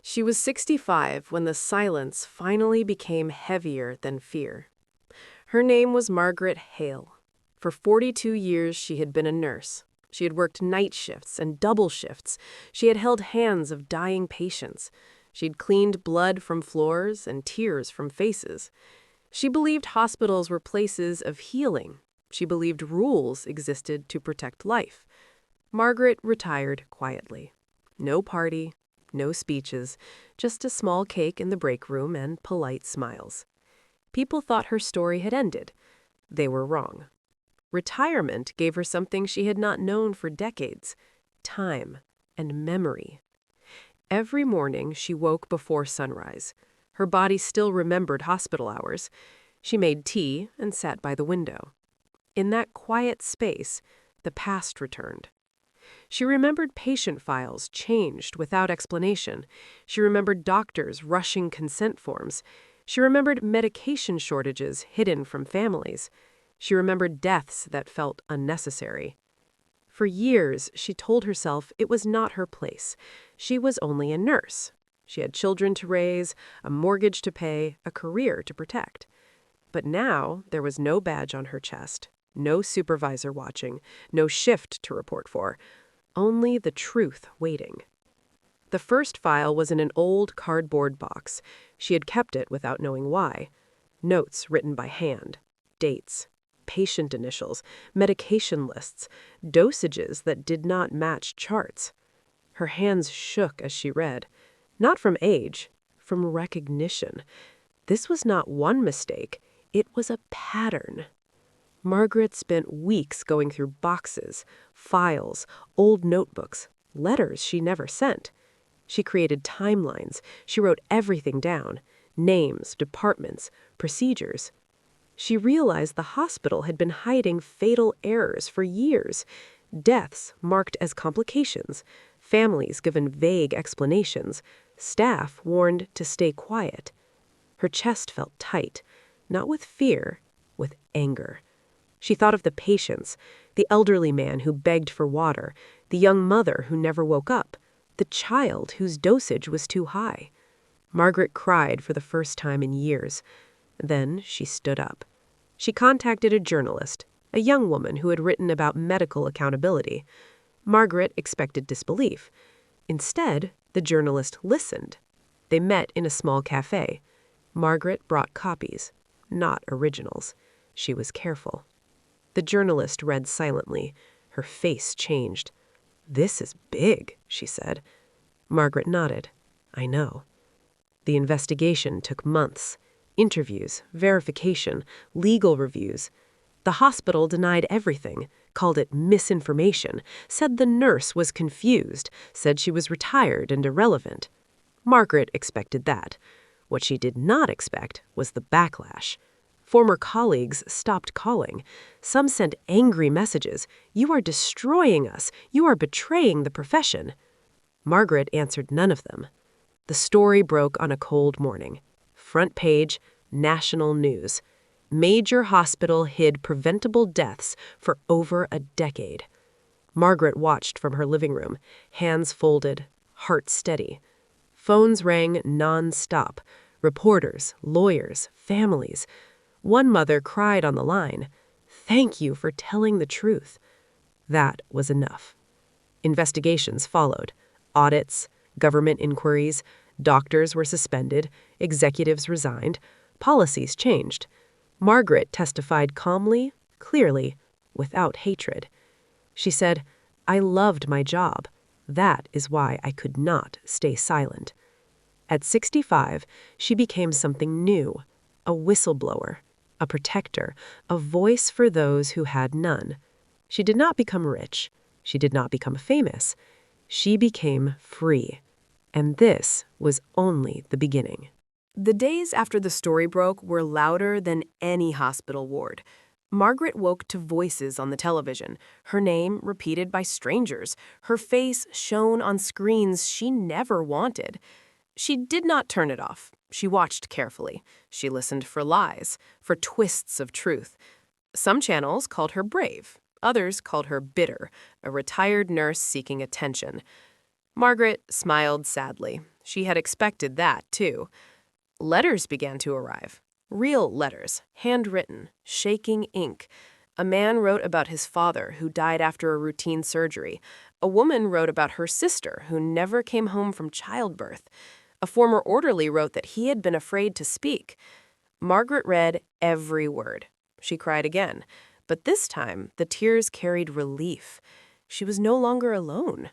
She was 65 when the silence finally became heavier than fear. Her name was Margaret Hale. For 42 years, she had been a nurse. She had worked night shifts and double shifts. She had held hands of dying patients. She'd cleaned blood from floors and tears from faces. She believed hospitals were places of healing. She believed rules existed to protect life. Margaret retired quietly. No party, no speeches, just a small cake in the break room and polite smiles. People thought her story had ended. They were wrong. Retirement gave her something she had not known for decades: time and memory. Every morning she woke before sunrise. Her body still remembered hospital hours. She made tea and sat by the window. In that quiet space, the past returned. She remembered patient files changed without explanation. She remembered doctors rushing consent forms. She remembered medication shortages hidden from families. She remembered deaths that felt unnecessary. For years, she told herself it was not her place. She was only a nurse. She had children to raise, a mortgage to pay, a career to protect. But now there was no badge on her chest, no supervisor watching, no shift to report for, only the truth waiting. The first file was in an old cardboard box. She had kept it without knowing why. Notes written by hand, dates, patient initials, medication lists, dosages that did not match charts. Her hands shook as she read, not from age, from recognition. This was not one mistake, it was a pattern. Margaret spent weeks going through boxes, files, old notebooks, letters she never sent. She created timelines. She wrote everything down: names, departments, procedures. She realized the hospital had been hiding fatal errors for years. Deaths marked as complications, families given vague explanations, staff warned to stay quiet. Her chest felt tight, not with fear, with anger. She thought of the patients, the elderly man who begged for water, the young mother who never woke up, the child whose dosage was too high. Margaret cried for the first time in years. Then she stood up. She contacted a journalist, a young woman who had written about medical accountability. Margaret expected disbelief. Instead, the journalist listened. They met in a small cafe. Margaret brought copies, not originals. She was careful. The journalist read silently. Her face changed. "This is big," she said. Margaret nodded. "I know." The investigation took months. Interviews, verification, legal reviews. The hospital denied everything, called it misinformation, said the nurse was confused, said she was retired and irrelevant. Margaret expected that. What she did not expect was the backlash. Former colleagues stopped calling. Some sent angry messages. "You are destroying us. You are betraying the profession." Margaret answered none of them. The story broke on a cold morning. Front page, national news. Major hospital hid preventable deaths for over a decade. Margaret watched from her living room, hands folded, heart steady. Phones rang non-stop. Reporters, lawyers, families. One mother cried on the line, "Thank you for telling the truth." That was enough. Investigations followed. Audits, government inquiries, doctors were suspended, executives resigned, policies changed. Margaret testified calmly, clearly, without hatred. She said, "I loved my job. That is why I could not stay silent." At 65, she became something new, a whistleblower, a protector, a voice for those who had none. She did not become rich. She did not become famous. She became free. And this was only the beginning. The days after the story broke were louder than any hospital ward. Margaret woke to voices on the television, her name repeated by strangers, her face shown on screens she never wanted. She did not turn it off. She watched carefully. She listened for lies, for twists of truth. Some channels called her brave. Others called her bitter, a retired nurse seeking attention. Margaret smiled sadly. She had expected that, too. Letters began to arrive. Real letters, handwritten, shaking ink. A man wrote about his father, who died after a routine surgery. A woman wrote about her sister, who never came home from childbirth. A former orderly wrote that he had been afraid to speak. Margaret read every word. She cried again, but this time the tears carried relief. She was no longer alone.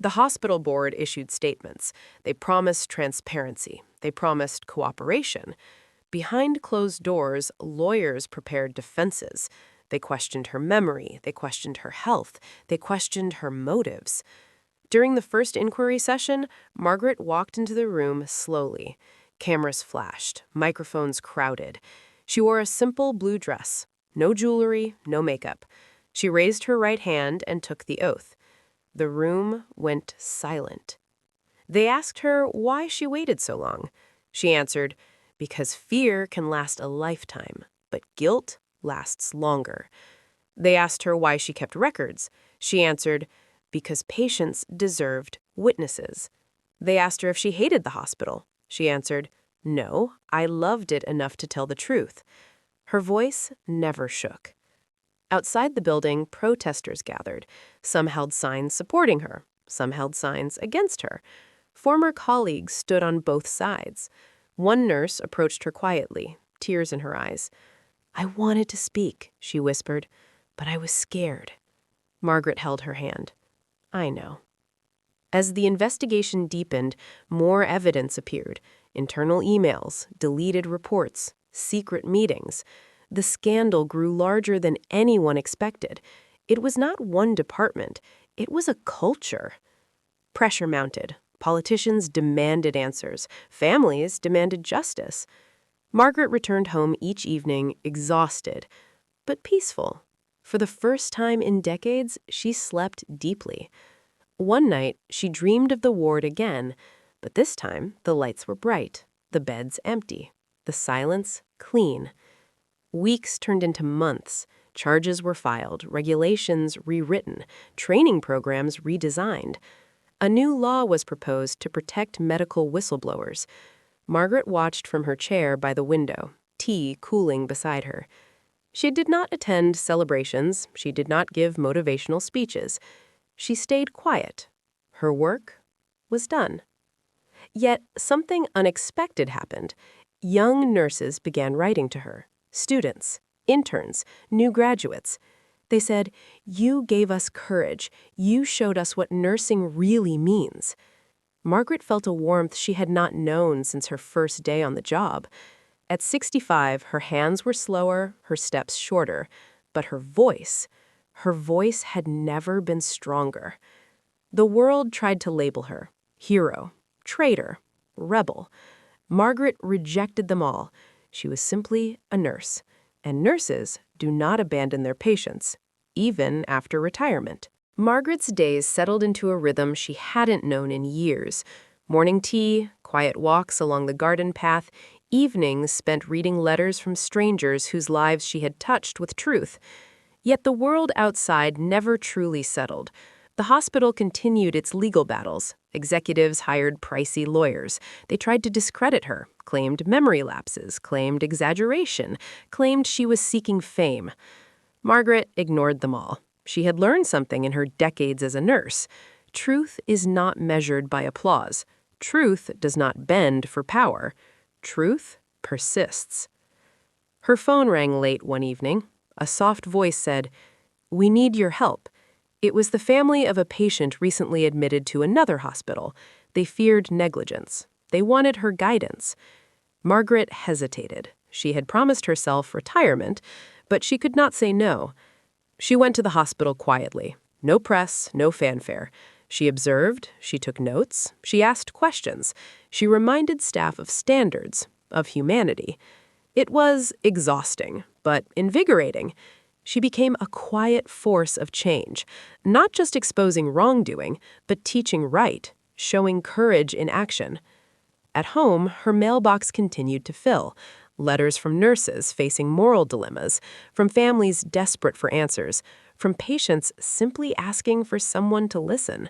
The hospital board issued statements. They promised transparency. They promised cooperation. Behind closed doors, lawyers prepared defenses. They questioned her memory. They questioned her health. They questioned her motives. During the first inquiry session, Margaret walked into the room slowly. Cameras flashed. Microphones crowded. She wore a simple blue dress. No jewelry, no makeup. She raised her right hand and took the oath. The room went silent. They asked her why she waited so long. She answered, because fear can last a lifetime, but guilt lasts longer. They asked her why she kept records. She answered, because patients deserved witnesses. They asked her if she hated the hospital. She answered, no, I loved it enough to tell the truth. Her voice never shook. Outside the building, protesters gathered. Some held signs supporting her. Some held signs against her. Former colleagues stood on both sides. One nurse approached her quietly, tears in her eyes. I wanted to speak, she whispered, but I was scared. Margaret held her hand. I know. As the investigation deepened, more evidence appeared. Internal emails, deleted reports, secret meetings. The scandal grew larger than anyone expected. It was not one department. It was a culture. Pressure mounted. Politicians demanded answers. Families demanded justice. Margaret returned home each evening exhausted, but peaceful. For the first time in decades, she slept deeply. One night, she dreamed of the ward again, but this time the lights were bright, the beds empty, the silence clean. Weeks turned into months. Charges were filed, regulations rewritten, training programs redesigned. A new law was proposed to protect medical whistleblowers. Margaret watched from her chair by the window, tea cooling beside her. She did not attend celebrations. She did not give motivational speeches. She stayed quiet. Her work was done. Yet something unexpected happened. Young nurses began writing to her. Students, interns, new graduates. They said, you gave us courage. You showed us what nursing really means. Margaret felt a warmth she had not known since her first day on the job. At 65, her hands were slower, her steps shorter, but her voice had never been stronger. The world tried to label her hero, traitor, rebel. Margaret rejected them all. She was simply a nurse, and nurses do not abandon their patients, even after retirement. Margaret's days settled into a rhythm she hadn't known in years. Morning tea, quiet walks along the garden path, evenings spent reading letters from strangers whose lives she had touched with truth. Yet the world outside never truly settled. The hospital continued its legal battles. Executives hired pricey lawyers. They tried to discredit her, claimed memory lapses, claimed exaggeration, claimed she was seeking fame. Margaret ignored them all. She had learned something in her decades as a nurse. Truth is not measured by applause. Truth does not bend for power. Truth persists. Her phone rang late one evening. A soft voice said, "We need your help." It was the family of a patient recently admitted to another hospital. They feared negligence. They wanted her guidance. Margaret hesitated. She had promised herself retirement, but she could not say no. She went to the hospital quietly. No press, no fanfare. She observed, she took notes, she asked questions. She reminded staff of standards, of humanity. It was exhausting, but invigorating. She became a quiet force of change, not just exposing wrongdoing, but teaching right, showing courage in action. At home, her mailbox continued to fill. Letters from nurses facing moral dilemmas, from families desperate for answers, from patients simply asking for someone to listen.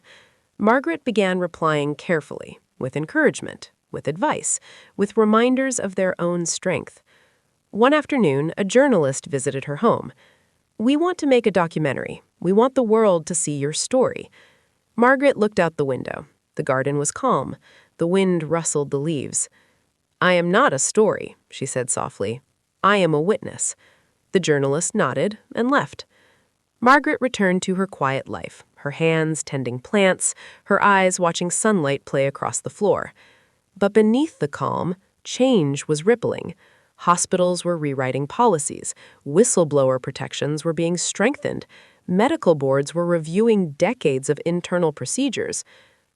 Margaret began replying carefully, with encouragement, with advice, with reminders of their own strength. One afternoon, a journalist visited her home. "We want to make a documentary. We want the world to see your story." Margaret looked out the window. The garden was calm. The wind rustled the leaves. "I am not a story," she said softly. "I am a witness." The journalist nodded and left. Margaret returned to her quiet life, her hands tending plants, her eyes watching sunlight play across the floor. But beneath the calm, change was rippling. Hospitals were rewriting policies, whistleblower protections were being strengthened, medical boards were reviewing decades of internal procedures.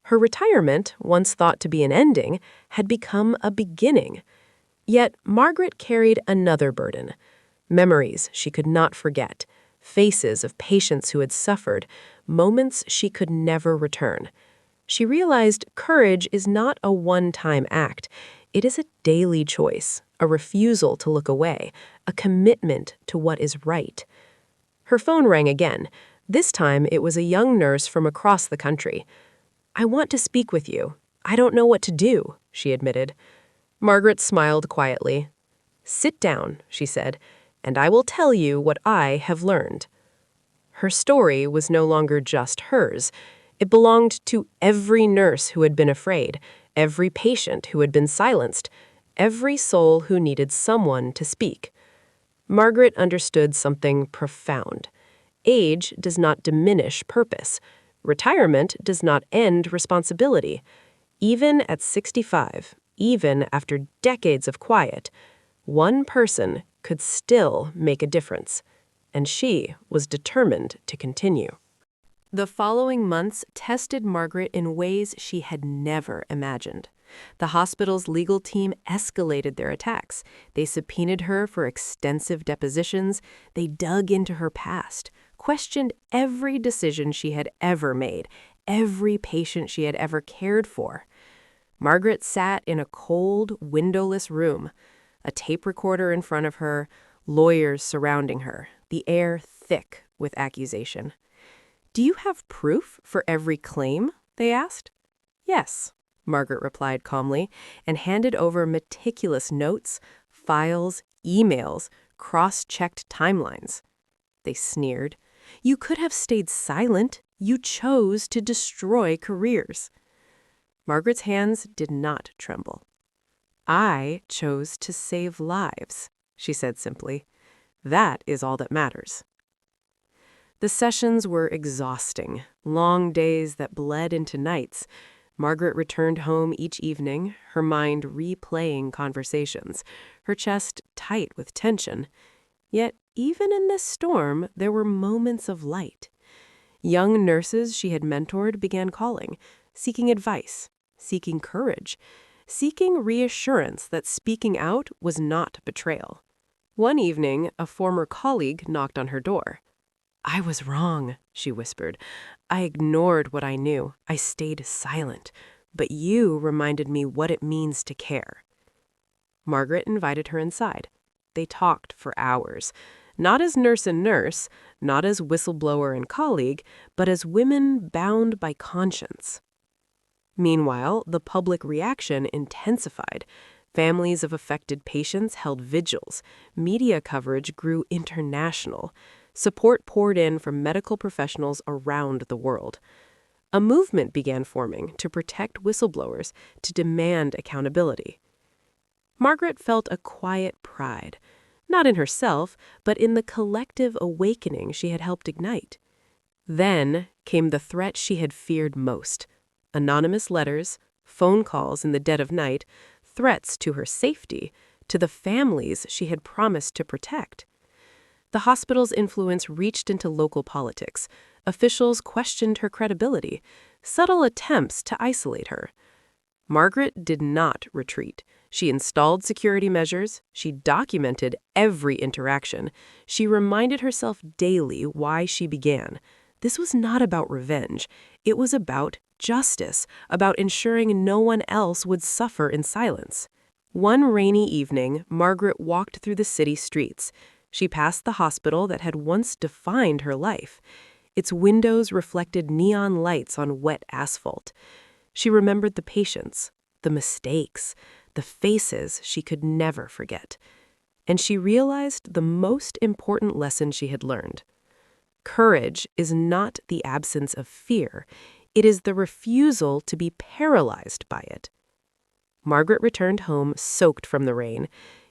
Her retirement, once thought to be an ending, had become a beginning. Yet Margaret carried another burden. Memories she could not forget, faces of patients who had suffered, moments she could never return. She realized courage is not a one-time act. It is a daily choice, a refusal to look away, a commitment to what is right. Her phone rang again. This time it was a young nurse from across the country. "I want to speak with you. I don't know what to do," she admitted. Margaret smiled quietly. "Sit down," she said, "and I will tell you what I have learned." Her story was no longer just hers. It belonged to every nurse who had been afraid, every patient who had been silenced, every soul who needed someone to speak. Margaret understood something profound. Age does not diminish purpose. Retirement does not end responsibility. Even at 65, even after decades of quiet, one person could still make a difference, and she was determined to continue. The following months tested Margaret in ways she had never imagined. The hospital's legal team escalated their attacks. They subpoenaed her for extensive depositions. They dug into her past, questioned every decision she had ever made, every patient she had ever cared for. Margaret sat in a cold, windowless room, a tape recorder in front of her, lawyers surrounding her, the air thick with accusation. "Do you have proof for every claim?" they asked. "Yes," Margaret replied calmly, and handed over meticulous notes, files, emails, cross-checked timelines. They sneered. "You could have stayed silent. You chose to destroy careers." Margaret's hands did not tremble. "I chose to save lives," she said simply. "That is all that matters." The sessions were exhausting, long days that bled into nights. Margaret returned home each evening, her mind replaying conversations, her chest tight with tension. Yet, even in this storm, there were moments of light. Young nurses she had mentored began calling, seeking advice, seeking courage, seeking reassurance that speaking out was not betrayal. One evening, a former colleague knocked on her door. "I was wrong," she whispered. "I ignored what I knew. I stayed silent. But you reminded me what it means to care." Margaret invited her inside. They talked for hours, not as nurse and nurse, not as whistleblower and colleague, but as women bound by conscience. Meanwhile, the public reaction intensified. Families of affected patients held vigils. Media coverage grew international. Support poured in from medical professionals around the world. A movement began forming to protect whistleblowers, to demand accountability. Margaret felt a quiet pride, not in herself, but in the collective awakening she had helped ignite. Then came the threat she had feared most: anonymous letters, phone calls in the dead of night, threats to her safety, to the families she had promised to protect. The hospital's influence reached into local politics. Officials questioned her credibility, subtle attempts to isolate her. Margaret did not retreat. She installed security measures. She documented every interaction. She reminded herself daily why she began. This was not about revenge. It was about justice, about ensuring no one else would suffer in silence. One rainy evening, Margaret walked through the city streets. She passed the hospital that had once defined her life. Its windows reflected neon lights on wet asphalt. She remembered the patients, the mistakes, the faces she could never forget. And she realized the most important lesson she had learned. Courage is not the absence of fear. It is the refusal to be paralyzed by it. Margaret returned home soaked from the rain,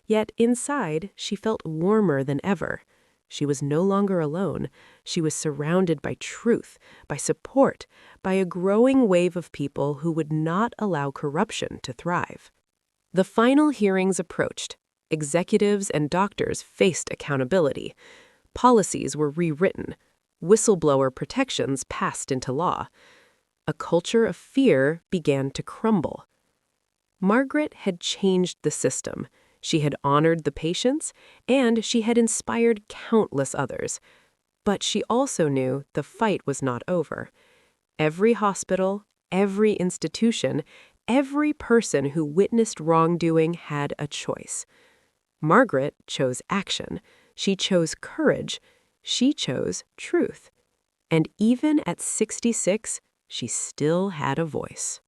yet inside she felt warmer than ever. She was no longer alone. She was surrounded by truth, by support, by a growing wave of people who would not allow corruption to thrive. The final hearings approached. Executives and doctors faced accountability. Policies were rewritten. Whistleblower protections passed into law. A culture of fear began to crumble. Margaret had changed the system. She had honored the patients, and she had inspired countless others. But she also knew the fight was not over. Every hospital, every institution, every person who witnessed wrongdoing had a choice. Margaret chose action. She chose courage. She chose truth. And even at 66, she still had a voice.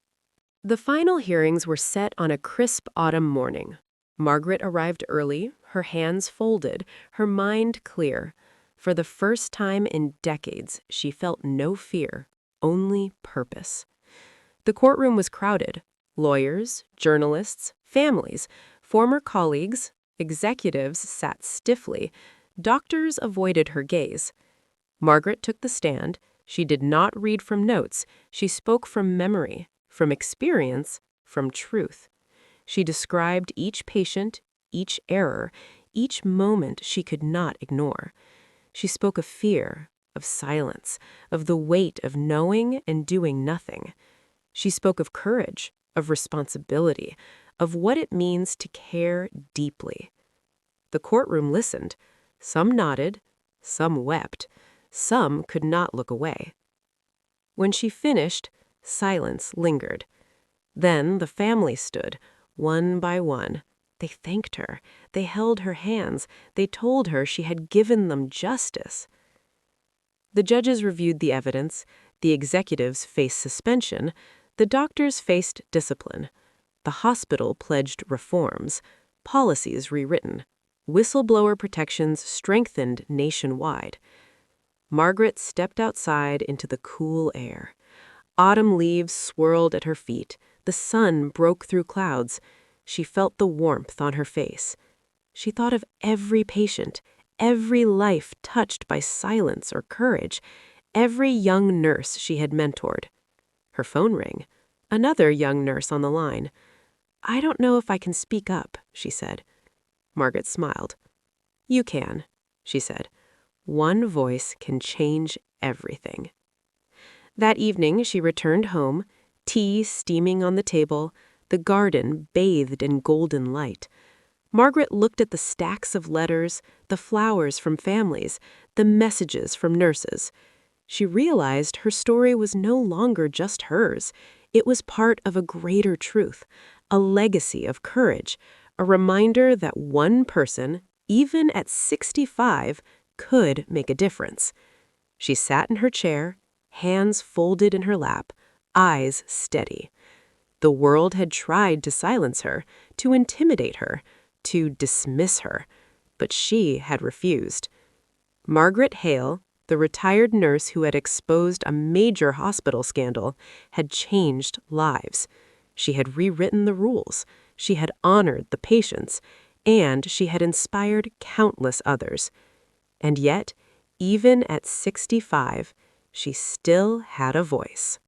The final hearings were set on a crisp autumn morning. Margaret arrived early, her hands folded, her mind clear. For the first time in decades, she felt no fear, only purpose. The courtroom was crowded. Lawyers, journalists, families, former colleagues, executives sat stiffly. Doctors avoided her gaze. Margaret took the stand. She did not read from notes. She spoke from memory, from experience, from truth. She described each patient, each error, each moment she could not ignore. She spoke of fear, of silence, of the weight of knowing and doing nothing. She spoke of courage, of responsibility, of what it means to care deeply. The courtroom listened. Some nodded, some wept, some could not look away. When she finished, silence lingered. Then the family stood, one by one. They thanked her. They held her hands. They told her she had given them justice. The judges reviewed the evidence. The executives faced suspension. The doctors faced discipline. The hospital pledged reforms. Policies rewritten. Whistleblower protections strengthened nationwide. Margaret stepped outside into the cool air. Autumn leaves swirled at her feet. The sun broke through clouds. She felt the warmth on her face. She thought of every patient, every life touched by silence or courage, every young nurse she had mentored. Her phone rang. Another young nurse on the line. "I don't know if I can speak up," she said. Margaret smiled. "You can," she said. "One voice can change everything." That evening, she returned home, tea steaming on the table, the garden bathed in golden light. Margaret looked at the stacks of letters, the flowers from families, the messages from nurses. She realized her story was no longer just hers. It was part of a greater truth, a legacy of courage, a reminder that one person, even at 65, could make a difference. She sat in her chair, hands folded in her lap, eyes steady. The world had tried to silence her, to intimidate her, to dismiss her, but she had refused. Margaret Hale, the retired nurse who had exposed a major hospital scandal, had changed lives. She had rewritten the rules. She had honored the patients, and she had inspired countless others. And yet, even at 65, she still had a voice.